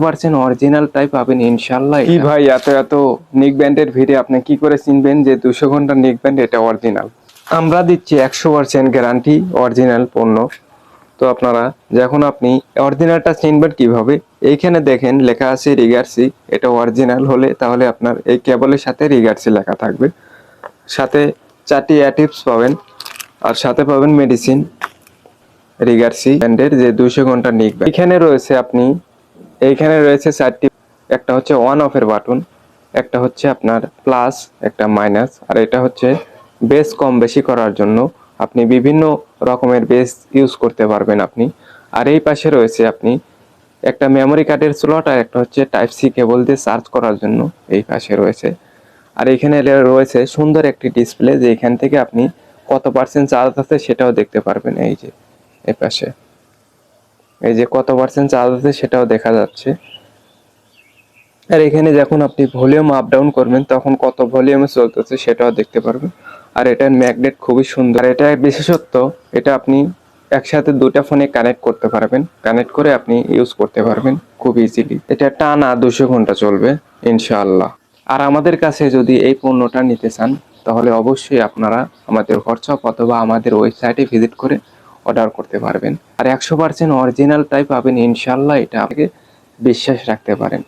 পারছেন অরিজিনাল টাই পাবেন ইনশাআল্লাহ। কি ভাই এত এত নেক ব্যান্ডের ভিড়ে আপনি কি করে চিনবেন যে 200 ঘন্টার নেক ব্যান্ড এটা অরিজিনাল? আমরা দিচ্ছি 100% গ্যারান্টি অরিজিনাল পণ্য। তো আপনারা যখন আপনি অরিজিনালটা চিনবেন কিভাবে, এইখানে দেখেন লেখা আছে রিগার্সি, এটা অরিজিনাল হলে তাহলে আপনার এই কেবলের সাথে রিগার্সি লেখা থাকবে, সাথে 4টি অ্যাটিভস পাবেন, আর সাথে পাবেন মেডিসিন রিগার্সি ব্র্যান্ডের যে 200 ঘন্টা নিক। এখানে রয়েছে আপনি এইখানে রয়েছে 4টি, একটা হচ্ছে অন অফের বাটন, একটা হচ্ছে আপনার প্লাস, একটা মাইনাস, আর এটা হচ্ছে বেস কম বেশি করার জন্য আপনি বিভিন্ন রকমের বেস ইউজ করতে পারবেন আপনি। আর এই পাশে রয়েছে আপনি একটা মেমোরি কার্ডের স্লট, আর একটা হচ্ছে টাইপ সি কেবল দিয়ে চার্জ করার জন্য এই পাশে রয়েছে। আর এখানে রয়েছে সুন্দর একটি ডিসপ্লে, যে এখান থেকে আপনি কত পার্সেন্ট চার্জ আছে সেটাও দেখতে পারবেন। এই যে এই পাশে এই যে কত পার্সেন্ট চার্জ আছে সেটাও দেখা যাচ্ছে। আর এখানে যখন আপনি ভলিউম আপ ডাউন করবেন তখন কত ভলিউমে চলতেছে সেটাও দেখতে পারবেন। আর এটার ম্যাগনেট খুবই সুন্দর। আর এটা বিশেষত্ব, এটা আপনি একসাথে দুটা ফোনে কানেক্ট করতে পারবেন, কানেক্ট করে আপনি ইউজ করতে পারবেন খুব ইজিলি। এটা টানা 200 ঘন্টা চলবে ইনশাআল্লাহ। আর আমাদের কাছে যদি এই পণ্যটা নিতে চান তাহলে অবশ্যই আপনারা আমাদের হোয়াটসঅ্যাপ অথবা আমাদের ওয়েবসাইটে ভিজিট করে অর্ডার করতে পারবেন। আর 100% অরিজিনালটাই পাবেন ইনশাআল্লাহ, এটা আপনাকে বিশ্বাস রাখতে পারেন।